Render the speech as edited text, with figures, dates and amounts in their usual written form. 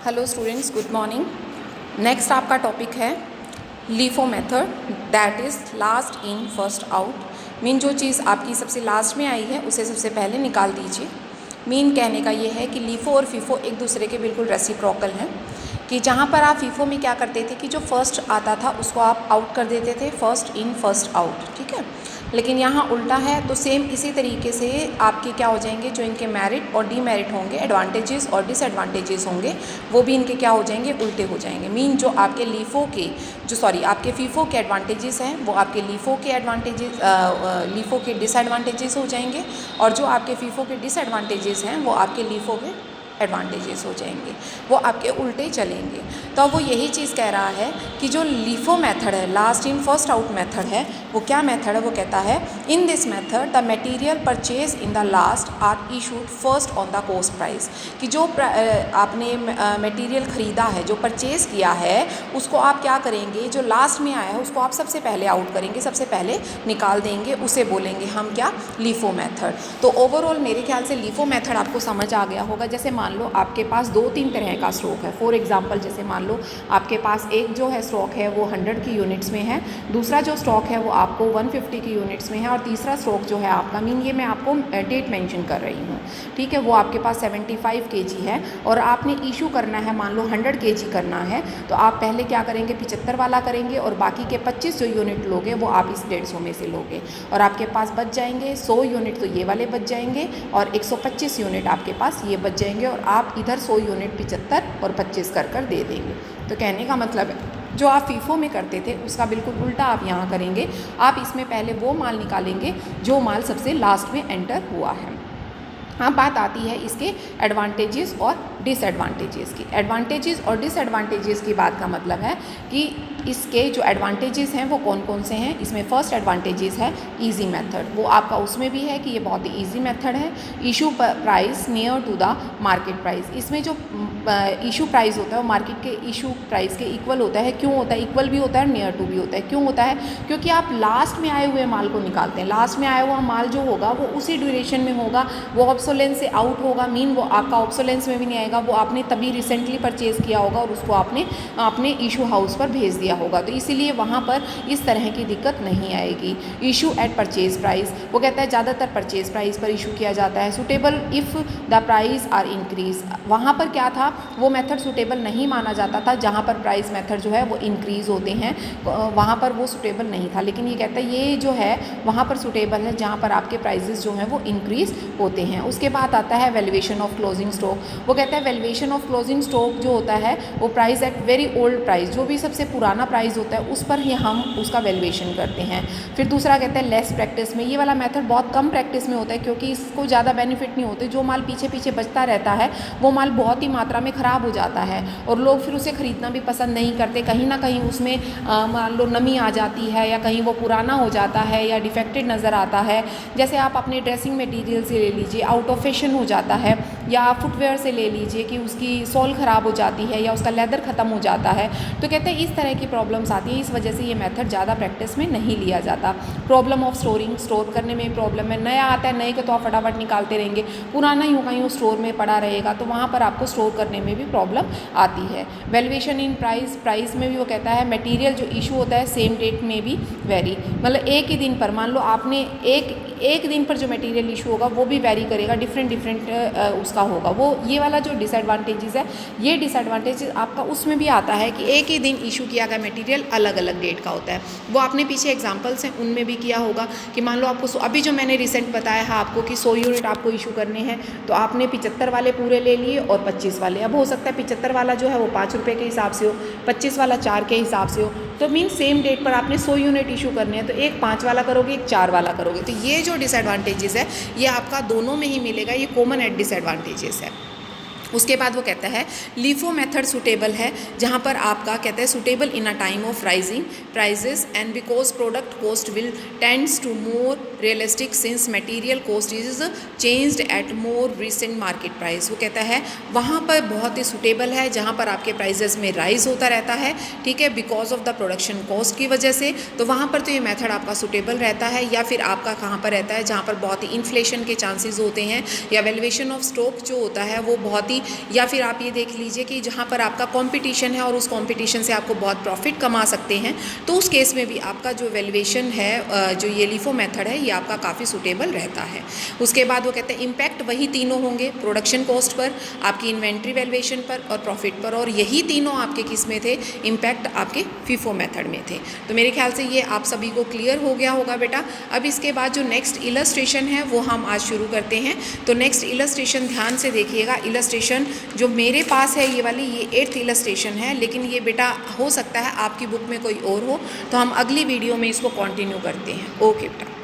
Hello students, good morning. Next आपका topic है LIFO method, that is last in first out. Mean जो चीज़ आपकी सबसे लास्ट में आई है उसे सबसे पहले निकाल दीजिए। मीन कहने का ये है कि लीफो और फीफो एक दूसरे के बिल्कुल रेसिप्रोकल हैं, कि जहाँ पर आप फीफो में क्या करते थे कि जो फर्स्ट आता था उसको आप आउट कर देते थे, फर्स्ट इन फर्स्ट आउट, ठीक है। लेकिन यहाँ उल्टा है, तो सेम इसी तरीके से आपके क्या हो जाएंगे, जो इनके मेरिट और डीमेरिट होंगे, एडवांटेजेस और डिसएडवांटेजेस होंगे, वो भी इनके क्या हो जाएंगे, उल्टे हो जाएंगे। मीन जो आपके लीफो के आपके फीफो के एडवांटेजेस हैं वो आपके लीफो के डिसएडवांटेजेस हो जाएंगे, और जो आपके फीफो के डिसएडवांटेजेस हैं वो आपके लीफो के एडवांटेजेस हो जाएंगे, वो आपके उल्टे चलेंगे। तो अब वो यही चीज़ कह रहा है कि जो लीफो मेथड है, last in first out method है, वो क्या मेथड है, वो कहता है in this method the material purchase in the last are issued first on the cost price. कि जो आपने मटेरियल ख़रीदा है, जो परचेज़ किया है, उसको आप क्या करेंगे, जो लास्ट में आया है उसको आप सबसे पहले आउट करेंगे, सबसे पहले निकाल देंगे, उसे बोलेंगे हम क्या, लीफो मेथड। तो ओवरऑल मेरे ख्याल से लीफो मेथड आपको समझ आ गया होगा। जैसे मान लो आपके पास 2-3 तरह का स्टॉक है। फॉर एग्जांपल जैसे मान लो आपके पास एक जो है स्टॉक है वो 100 की यूनिट्स में है, दूसरा जो स्टॉक है वो आपको 150 की यूनिट्स में है, और तीसरा स्टॉक जो है आपका, मीन ये मैं आपको डेट मेंशन कर रही हूँ, ठीक है, वो आपके पास 75 kg है, और आपने इशू करना है, मान लो 100 kg करना है, तो आप पहले क्या करेंगे, 75 वाला करेंगे, और बाकी के 25 जो यूनिट लोगे वो आप इस 150 में से लोगे, और आपके पास बच जाएंगे 100 यूनिट, तो ये वाले बच जाएंगे, और 125 यूनिट आपके पास ये बच जाएंगे, और आप इधर 100 यूनिट 75 और 25 कर दे देंगे। तो कहने का मतलब है जो आप फीफो में करते थे उसका बिल्कुल उल्टा आप यहाँ करेंगे। आप इसमें पहले वो माल निकालेंगे जो माल सबसे लास्ट में एंटर हुआ है। हाँ, बात आती है इसके एडवांटेजेस और डिसएडवांटेजेस की। एडवांटेजेस और डिसएडवांटेजेस की बात का मतलब है कि इसके जो एडवांटेजेस हैं वो कौन कौन से हैं। इसमें फर्स्ट एडवांटेजेस है इजी मेथड, वो आपका उसमें भी है कि ये बहुत ही इजी मेथड है। Issue price near to the market price, इसमें जो इशू प्राइस होता है वो मार्केट के इशू प्राइस के इक्वल होता है। क्यों होता है, इक्वल भी होता है, नियर टू भी होता है। क्यों होता है, क्योंकि आप लास्ट में आए हुए माल को निकालते हैं। लास्ट में आया हुआ माल जो होगा वो उसी ड्यूरेशन में होगा, वो ऑब्सोलेंस से आउट होगा, मीन वो आपका ऑब्सोलेंस में भी नहीं आएगा, वो आपने तभी रिसेंटली परचेज़ किया होगा और उसको आपने अपने इशू हाउस पर भेज दिया होगा, तो इसीलिए वहाँ पर इस तरह की दिक्कत नहीं आएगी। इशू एट परचेज प्राइस, वो कहता है ज़्यादातर परचेज प्राइस पर इशू किया जाता है। Suitable if the price are increase, वहाँ पर क्या था, वो मेथड सुटेबल नहीं माना जाता था जहाँ पर प्राइस मेथड जो है वो इंक्रीज़ होते हैं, वहाँ पर वो सुटेबल नहीं था। लेकिन ये कहता है ये जो है वहाँ पर सुटेबल है जहाँ पर आपके प्राइजेस जो हैं वो इंक्रीज़ होते हैं। उसके बाद आता है वैल्यूएशन ऑफ क्लोजिंग स्टॉक, वो कहता है वैल्यूएशन ऑफ क्लोजिंग स्टॉक जो होता है वो price at very old price, जो भी सबसे पुराना प्राइस होता है उस पर ही हम उसका वैल्यूएशन करते हैं। फिर दूसरा कहता है लेस प्रैक्टिस में, ये वाला मेथड बहुत कम प्रैक्टिस में होता है क्योंकि इसको ज़्यादा बेनिफिट नहीं होते। जो माल पीछे पीछे बचता रहता है वो माल बहुत ही मात्रा में ख़राब हो जाता है और लोग फिर उसे ख़रीदना भी पसंद नहीं करते। कहीं ना कहीं उसमें मान लो नमी आ जाती है, या कहीं वो पुराना हो जाता है, या डिफेक्टेड नज़र आता है। जैसे आप अपने ड्रेसिंग मटेरियल से ले लीजिए, आउट ऑफ फैशन हो जाता है, या फुटवेयर से ले लीजिए कि उसकी सोल ख़राब हो जाती है या उसका लेदर ख़त्म हो जाता है। तो कहते हैं इस तरह की प्रॉब्लम्स आती है, इस वजह से ये मेथड ज़्यादा प्रैक्टिस में नहीं लिया जाता। प्रॉब्लम ऑफ स्टोरिंग, स्टोर करने में प्रॉब्लम है। नया आता है, नए के तो आप फटाफट निकालते रहेंगे, पुराना यूँ कहीं स्टोर में पड़ा रहेगा तो वहाँ पर आपको स्टोर करने में भी प्रॉब्लम आती है। वैल्यूएशन इन प्राइस, प्राइस में भी वो कहता है मटेरियल जो इशू होता है सेम डेट में भी वेरी, मतलब एक ही दिन पर, मान लो आपने एक दिन पर जो मटेरियल इशू होगा वो भी वेरी करेगा, डिफरेंट उसका होगा। वो ये वाला जो डिसएडवांटेजेस है, ये डिसएडवांटेजेस आपका उसमें भी आता है कि एक ही दिन इशू किया गया मटेरियल अलग अलग डेट का होता है। वो आपने पीछे एग्जांपल्स हैं उनमें भी किया होगा कि मान लो आपको अभी जो मैंने रिसेंट बताया है आपको कि 100 यूनिट आपको इशू करने हैं, तो आपने 75 वाले पूरे ले लिए और 25 वाले। अब हो सकता है 75 वाला जो है वो 5 रुपये के हिसाब से हो, 25 वाला 4 के हिसाब से हो, तो मीन सेम डेट पर आपने 100 यूनिट इशू करने हैं, तो एक 5 वाला करोगे, एक 4 वाला करोगे। तो ये जो डिसएडवांटेजेस है ये आपका दोनों में ही मिलेगा, ये कॉमन एट डिसएडवांटेजेस है। उसके बाद वो कहता है लीफो मेथड सुटेबल है जहाँ पर आपका कहता है suitable in a time of rising prices and because product cost will tends to more realistic since material cost is changed at more recent market price. वो कहता है वहाँ पर बहुत ही सुटेबल है जहाँ पर आपके प्राइजेस में राइज होता रहता है, ठीक है, because of the production cost की वजह से। तो वहाँ पर तो ये मेथड आपका सुटेबल रहता है। या फिर आपका कहाँ पर रहता है जहाँ पर बहुत ही इन्फ्लेशन के चांसेस होते हैं, या वैल्यूएशन ऑफ स्टॉक जो होता है वो बहुत ही होगी, या फिर आप ये देख लीजिए कि जहाँ पर आपका कंपटीशन है और उस कंपटीशन से आपको बहुत प्रॉफिट कमा सकते हैं, तो उस केस में भी आपका जो वैल्यूएशन है, जो ये LIFO मेथड है, ये आपका काफ़ी सूटेबल रहता है। उसके बाद वो कहते हैं इम्पैक्ट वही तीनों होंगे, प्रोडक्शन कॉस्ट पर, आपकी इन्वेंट्री वैल्यूएशन पर और प्रॉफिट पर, और यही तीनों आपके किस में थे, इम्पैक्ट आपके FIFO मेथड में थे। तो मेरे ख्याल से ये आप सभी को क्लियर हो गया होगा बेटा। अब इसके बाद जो नेक्स्ट इलस्ट्रेशन है वो हम आज शुरू करते हैं। तो नेक्स्ट इलस्ट्रेशन ध्यान से देखिएगा। इलस्ट्रेशन जो मेरे पास है ये वाली, ये 8th इलस्ट्रेशन है, लेकिन ये बेटा हो सकता है आपकी बुक में कोई और हो, तो हम अगली वीडियो में इसको कंटिन्यू करते हैं। ओके बेटा।